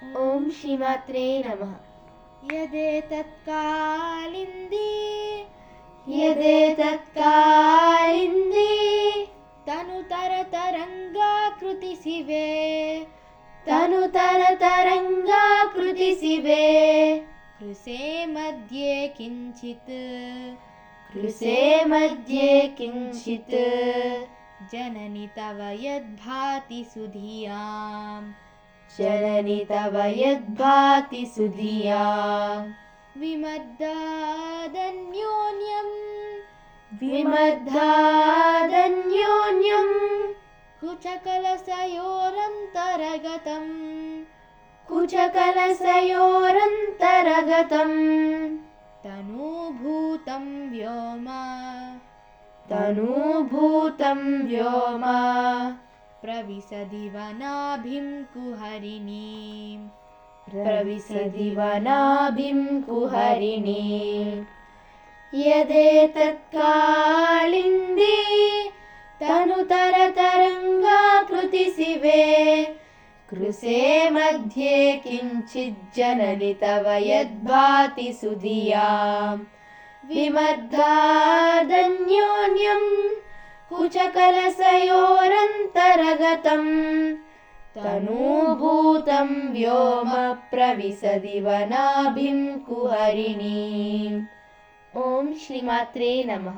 ಓಂ ಶ್ರೀಮಾತ್ರೇ ನಮಃ. ಯದೇತತ್ಕಾಲಿಂದಿ ತನುತರತರಂಗಾಕೃತಿಸಿವೆ ಕೃಸೇ ಮಧ್ಯೆ ಕಿಂಚಿತ್ ಜನನಿ ತವ ಯದ್ಭಾತಿ ಸುಧಿಯಾಂ ವಿಮದ್ದಾದನ್ಯೋನ್ಯಂ ಕುಚಕಲಸಯೋರಂತರಗತಂ ತನೂಭೂತಂ ವ್ಯೋಮ ಪ್ರವಿಶದಿ ವನಾಭಿಂ ಕುಹರಿಣೀಂ ಯದೇತತ್ಕಾಲಿಂದಿ ತನುತರತರಂಗಾಕೃತಿಸಿವೆ ಕೃಸೇ ಮಧ್ಯೆ ಕಿಂಚಿಜ್ಜನನಿ ತವ ಯದ್ಭಾತಿ ಸುಧಿಯಾಂ ವಿಮದ್ದಾದನ್ಯೋನ್ಯಂ ಕುಚಕಲಸಯೋರಂತರಗತಂ ತನೂಭೂತಂ ವ್ಯೋಮ ಪ್ರವಿಶದಿ ವನಾಭಿಂ ಕುಹರಿಣೀಂ. ಓಂ ಶ್ರೀಮಾತ್ರೇ ನಮಃ.